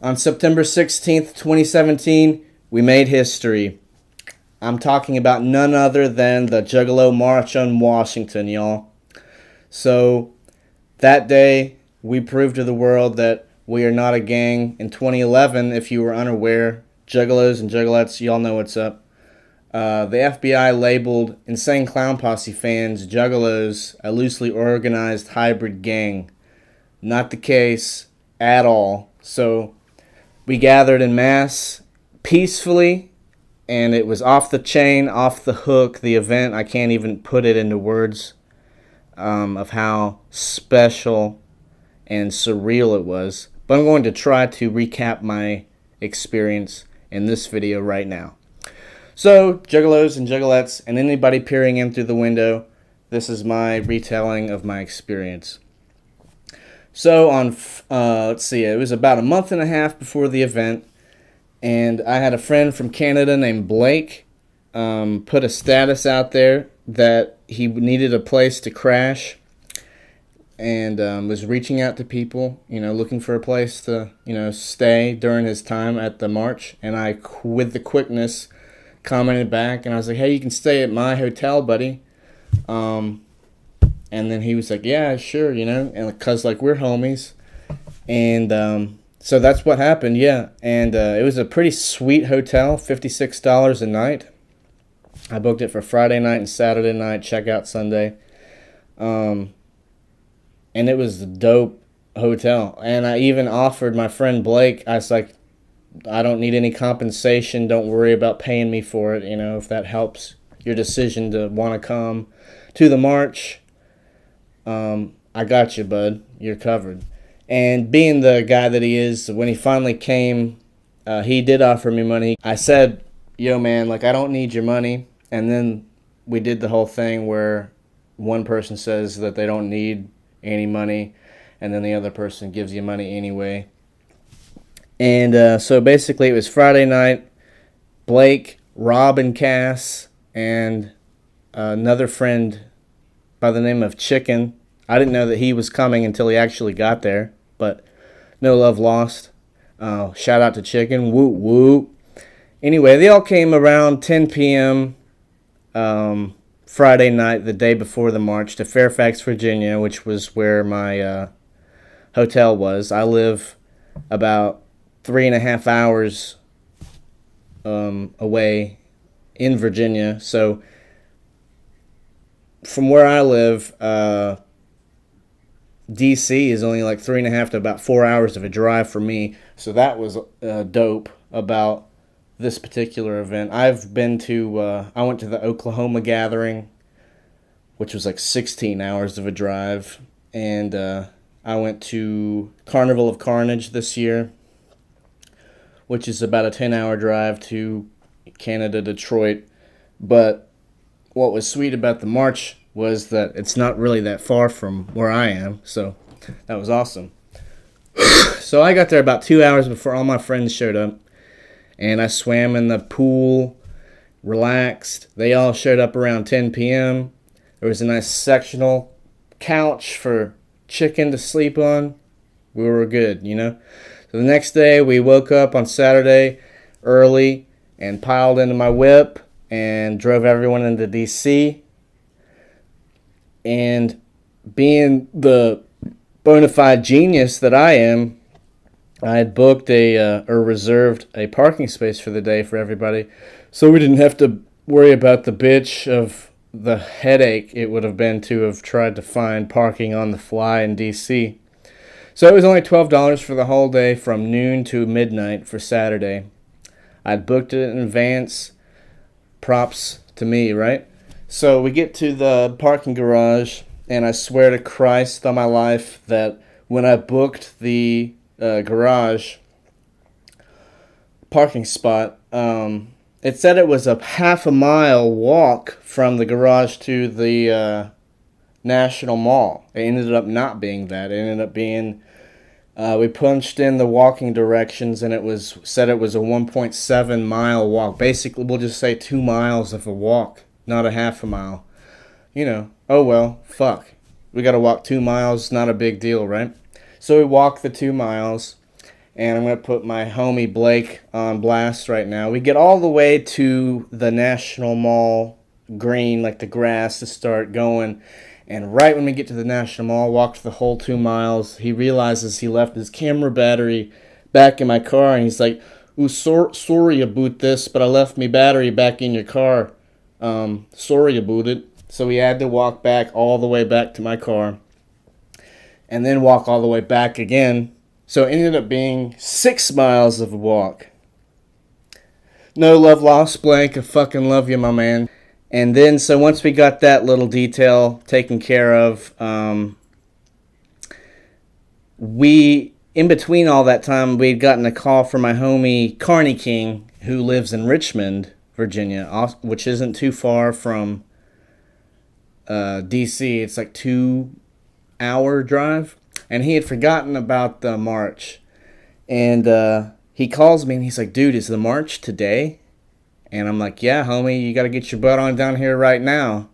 On September 16th, 2017, we made history. I'm talking about none other than the Juggalo March on Washington, y'all. So, that day, we proved to the world that we are not a gang. In 2011, if you were unaware, Juggalos and Juggalettes, y'all know what's up. The FBI labeled Insane Clown Posse fans Juggalos a loosely organized hybrid gang. Not the case at all. So, we gathered en masse, peacefully, and it was off the chain, off the hook, the event. I can't even put it into words of how special and surreal it was. But I'm going to try to recap my experience in this video right now. So, Juggalos and Juggalettes, and anybody peering in through the window, this is my retelling of my experience. So, let's see, it was about a month and a half before the event, and I had a friend from Canada named Blake put a status out there that he needed a place to crash, and was reaching out to people, looking for a place to, stay during his time at the march. And I, with the quickness, commented back, and I was like, hey, you can stay at my hotel, buddy. And then he was like, yeah, sure, and because, we're homies. And so that's what happened, yeah. And it was a pretty sweet hotel, $56 a night. I booked it for Friday night and Saturday night, checkout Sunday. And it was a dope hotel. And I even offered my friend Blake, I was like, I don't need any compensation. Don't worry about paying me for it, if that helps your decision to want to come to the march. I got you, bud. You're covered. And being the guy that he is, when he finally came, he did offer me money. I said, yo, man, I don't need your money. And then we did the whole thing where one person says that they don't need any money, and then the other person gives you money anyway. And so basically it was Friday night. Blake, Rob, and Cass, and another friend by the name of Chicken. I didn't know that he was coming until he actually got there, but no love lost. Shout out to Chicken. Woo woo. Anyway, they all came around 10 p.m. Friday night, the day before the march, to Fairfax, Virginia, which was where my hotel was. I live about 3.5 hours away in Virginia. So from where I live, DC is only 3.5 to about 4 hours of a drive for me. So that was dope about this particular event. I've been to, I went to the Oklahoma gathering, which was 16 hours of a drive. And I went to Carnival of Carnage this year, which is about a 10-hour drive to Canada, Detroit. But what was sweet about the march was that it's not really that far from where I am, so that was awesome. So I got there about 2 hours before all my friends showed up, and I swam in the pool, relaxed. They all showed up around 10 p.m. There was a nice sectional couch for Chicken to sleep on. We were good, So the next day, we woke up on Saturday early and piled into my whip and drove everyone into D.C., and being the bona fide genius that I am, I had booked or reserved a parking space for the day for everybody, so we didn't have to worry about the bitch of the headache it would have been to have tried to find parking on the fly in D.C. So it was only $12 for the whole day from noon to midnight for Saturday. I'd booked it in advance. Props to me, right? So we get to the parking garage, and I swear to Christ on my life that when I booked the garage parking spot, it said it was a half a mile walk from the garage to the National Mall. It ended up not being that. It ended up being, we punched in the walking directions, and said it was a 1.7 mile walk. Basically, we'll just say 2 miles of a walk, not a half a mile. Oh well, fuck. We gotta walk 2 miles, not a big deal, right? So we walked the 2 miles, And I'm going to put my homie Blake on blast right now. We get all the way to the National Mall green, like the grass, to start going. And right when we get to the National Mall, walked the whole 2 miles, he realizes he left his camera battery back in my car. And he's like, ooh, sorry about this, but I left my battery back in your car. Sorry about it. So we had to walk back all the way back to my car. And then walk all the way back again. So it ended up being 6 miles of a walk. No love lost, Blank. I fucking love you, my man. And then, so once we got that little detail taken care of, in between all that time, we'd gotten a call from my homie Carney King, who lives in Richmond, Virginia, which isn't too far from D.C. It's like 2-hour drive. And he had forgotten about the march. And he calls me and he's like, dude, is the march today? And I'm like, yeah, homie, you got to get your butt on down here right now.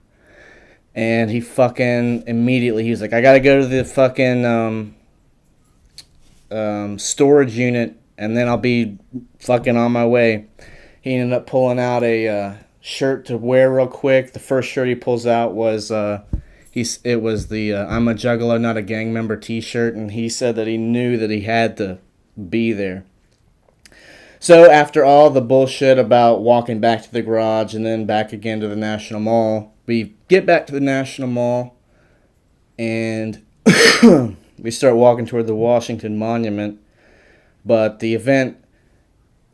And he fucking immediately, he was like, I got to go to the fucking storage unit and then I'll be fucking on my way. He ended up pulling out a shirt to wear real quick. The first shirt he pulls out was... It was the I'm a Juggalo, not a gang member t-shirt, and he said that he knew that he had to be there. So after all the bullshit about walking back to the garage and then back again to the National Mall, we get back to the National Mall, and we start walking toward the Washington Monument, but the event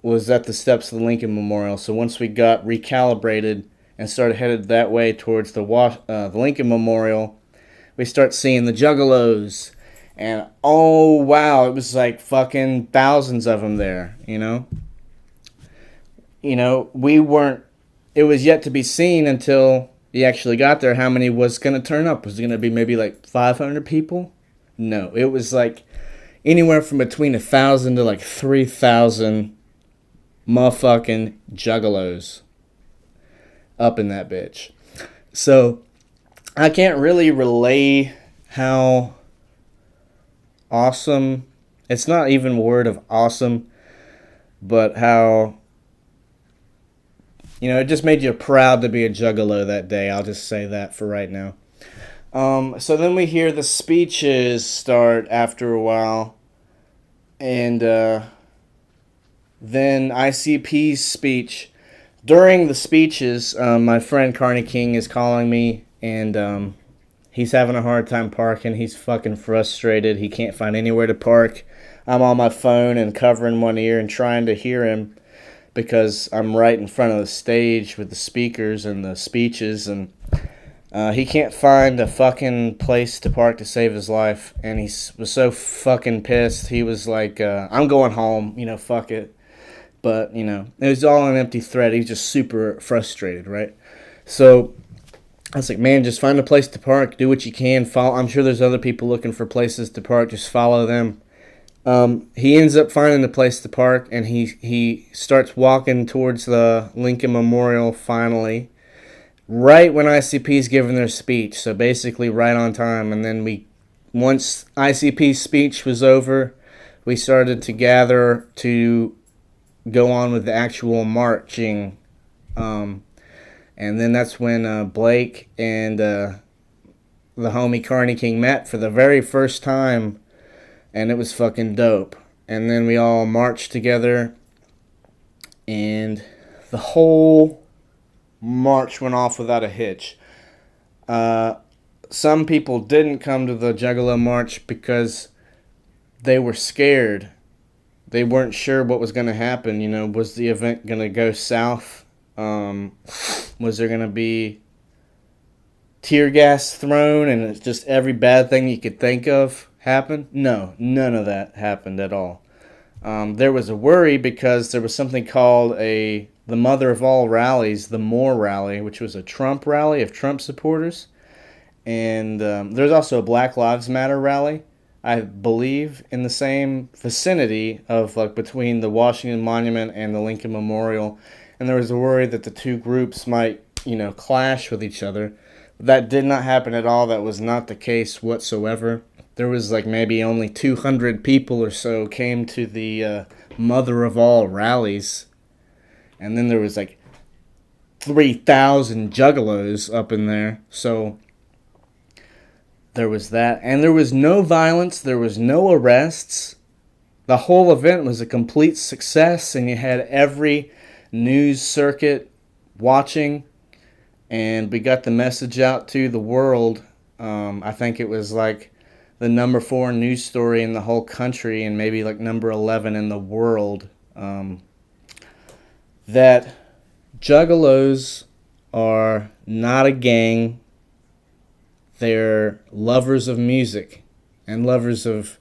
was at the steps of the Lincoln Memorial, so once we got recalibrated and started headed that way towards the Lincoln Memorial, we start seeing the Juggalos. And, oh, wow, it was like fucking thousands of them there, you know? It was yet to be seen until you actually got there how many was going to turn up. Was it going to be maybe like 500 people? No, it was like anywhere from between 1,000 to like 3,000 motherfucking Juggalos up in that bitch. So I can't really relay how awesome, it's not even a word of awesome, but how, it just made you proud to be a Juggalo that day. I'll just say that for right now. So then we hear the speeches start after a while, and then ICP's speech. During the speeches, my friend Carney King is calling me, and he's having a hard time parking. He's fucking frustrated. He can't find anywhere to park. I'm on my phone and covering one ear and trying to hear him because I'm right in front of the stage with the speakers and the speeches, and he can't find a fucking place to park to save his life, and he was so fucking pissed. He was like, I'm going home, fuck it. But, it was all an empty threat. He was just super frustrated, right? So I was like, man, just find a place to park. Do what you can. Follow. I'm sure there's other people looking for places to park. Just follow them. He ends up finding a place to park, and he starts walking towards the Lincoln Memorial finally, right when ICP's giving their speech. So basically right on time. And then once ICP's speech was over, we started to gather to go on with the actual marching, and then that's when Blake and the homie Carney King met for the very first time, and it was fucking dope. And then we all marched together, and the whole march went off without a hitch. Some people didn't come to the Juggalo March because they were scared. They weren't sure what was going to happen. Was the event going to go south? Was there going to be tear gas thrown and it's just every bad thing you could think of happened? No, none of that happened at all. There was a worry because there was something called the mother of all rallies, the Moore rally, which was a Trump rally of Trump supporters. And there's also a Black Lives Matter rally, I believe, in the same vicinity of between the Washington Monument and the Lincoln Memorial. And there was a worry that the two groups might, clash with each other. That did not happen at all. That was not the case whatsoever. there was like maybe only 200 people or so came to the mother of all rallies. And then there was like 3,000 juggalos up in there. So there was that. And there was no violence. There was no arrests. The whole event was a complete success. And you had every news circuit watching. And we got the message out to the world. I think it was like the number 4 news story in the whole country. And maybe like number 11 in the world. That Juggalos are not a gang. They're lovers of music and lovers of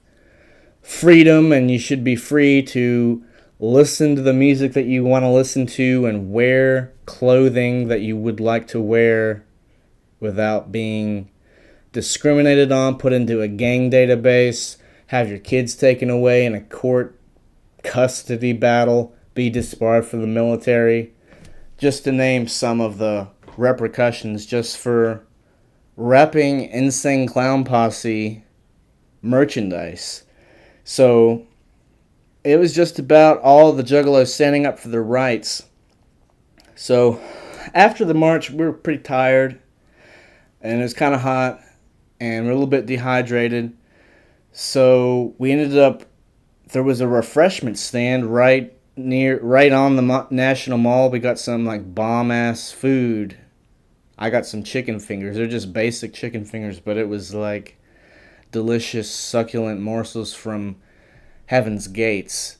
freedom, and you should be free to listen to the music that you want to listen to and wear clothing that you would like to wear without being discriminated on, put into a gang database, have your kids taken away in a court custody battle, be disbarred from the military, just to name some of the repercussions just for repping Insane Clown Posse merchandise. So it was just about all the Juggalos standing up for their rights. So after the march, we were pretty tired, and it was kind of hot, and we were a little bit dehydrated. So we ended up, there was a refreshment stand right on the National Mall. We got some like bomb ass food. I got some chicken fingers. They're just basic chicken fingers, but it was like delicious, succulent morsels from Heaven's Gates.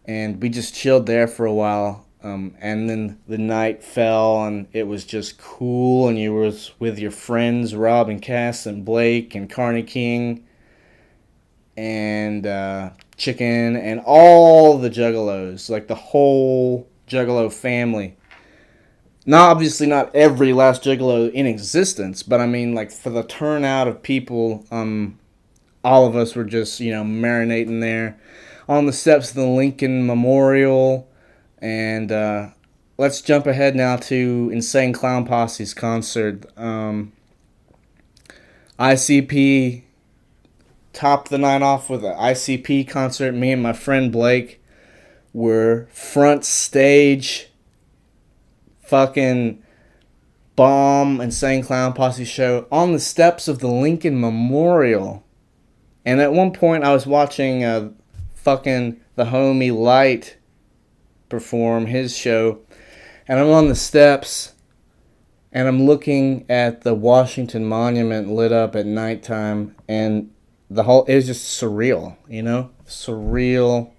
And we just chilled there for a while. And then the night fell, and it was just cool. And you were with your friends, Rob and Cass and Blake and Carney King and Chicken and all the Juggalos, like the whole Juggalo family. Obviously not every last Juggalo in existence, but I mean, like, for the turnout of people, all of us were just, marinating there on the steps of the Lincoln Memorial. And let's jump ahead now to Insane Clown Posse's concert. ICP topped the night off with an ICP concert. Me and my friend Blake were front stage, fucking bomb Insane Clown Posse show on the steps of the Lincoln Memorial. And at one point I was watching fucking the homie Light perform his show, and I'm on the steps and I'm looking at the Washington Monument lit up at nighttime, and it was just surreal, surreal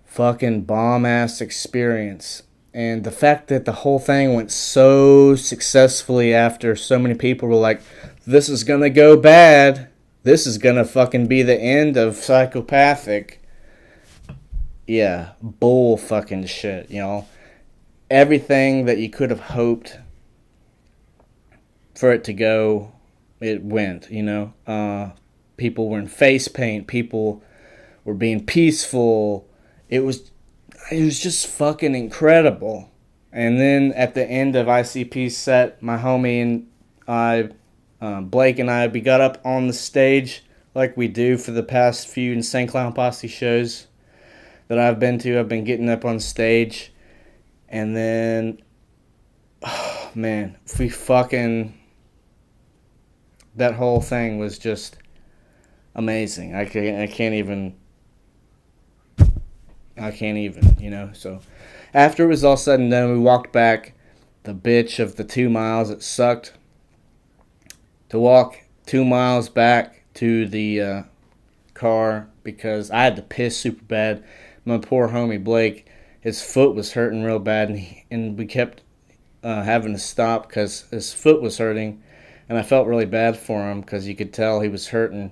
fucking bomb ass experience. And the fact that the whole thing went so successfully after so many people were like, this is gonna go bad, this is gonna fucking be the end of Psychopathic. Yeah, bull fucking shit, Everything that you could have hoped for it to go, it went, People were in face paint. People were being peaceful. It was just fucking incredible. And then at the end of ICP's set, my homie and I, Blake and I, we got up on the stage like we do for the past few Insane Clown Posse shows that I've been to. I've been getting up on stage, and then, oh man, that whole thing was just amazing. I can't even, so after it was all said and done, we walked back the bitch of the 2 miles. It sucked to walk 2 miles back to the car because I had to piss super bad. My poor homie Blake, his foot was hurting real bad, and we kept having to stop because his foot was hurting, and I felt really bad for him because you could tell he was hurting.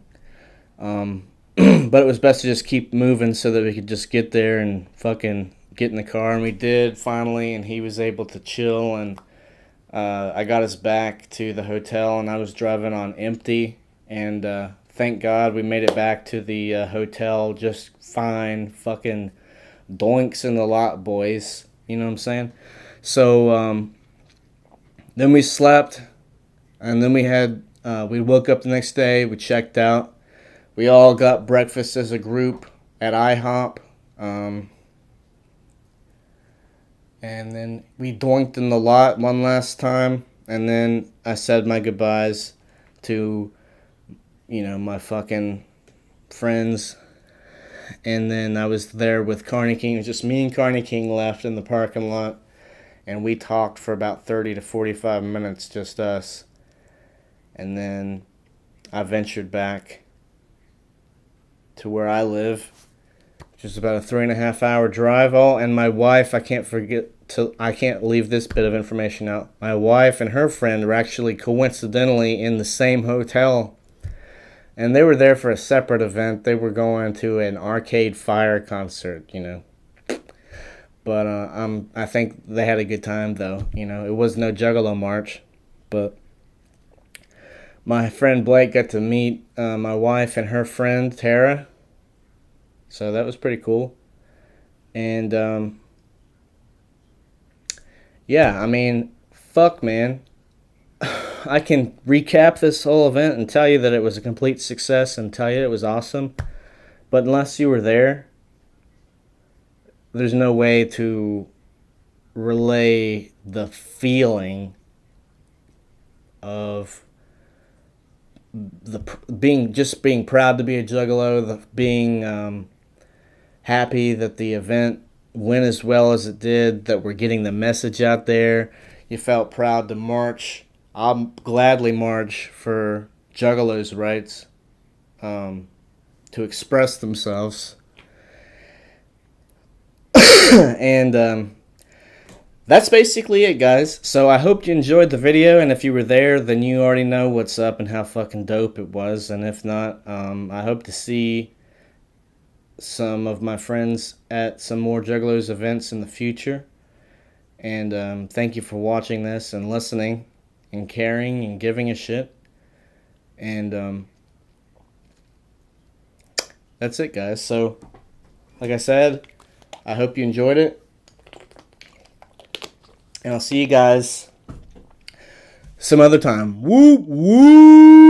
But it was best to just keep moving so that we could just get there and fucking get in the car, and we did finally, and he was able to chill, and I got us back to the hotel, and I was driving on empty, and thank God we made it back to the hotel just fine. Fucking doinks in the lot, boys. You know what I'm saying? So then we slept, and then we had We woke up the next day. We checked out. We all got breakfast as a group at IHOP. And then we doinked in the lot one last time. And then I said my goodbyes to, my fucking friends. And then I was there with Carney King. It was just me and Carney King left in the parking lot. And we talked for about 30 to 45 minutes, just us. And then I ventured back to where I live, which is about a 3.5 hour drive. Oh, and my wife, I can't leave this bit of information out. My wife and her friend were actually coincidentally in the same hotel. And they were there for a separate event. They were going to an Arcade Fire concert, But I think they had a good time, though. It was no Juggalo march. But my friend Blake got to meet my wife and her friend Tara. So that was pretty cool. And, yeah, I mean, fuck, man. I can recap this whole event and tell you that it was a complete success and tell you it was awesome. But unless you were there, there's no way to relay the feeling of being proud to be a Juggalo, being happy that the event went as well as it did, that we're getting the message out there. You felt proud to march. I'll gladly march for Juggalos' rights to express themselves. And that's basically it, guys. So I hope you enjoyed the video, and if you were there, then you already know what's up and how fucking dope it was. And if not, I hope to see some of my friends at some more Juggalos events in the future. And thank you for watching this and listening and caring and giving a shit. And that's it, guys. So, like I said, I hope you enjoyed it. And I'll see you guys some other time. Woo woo!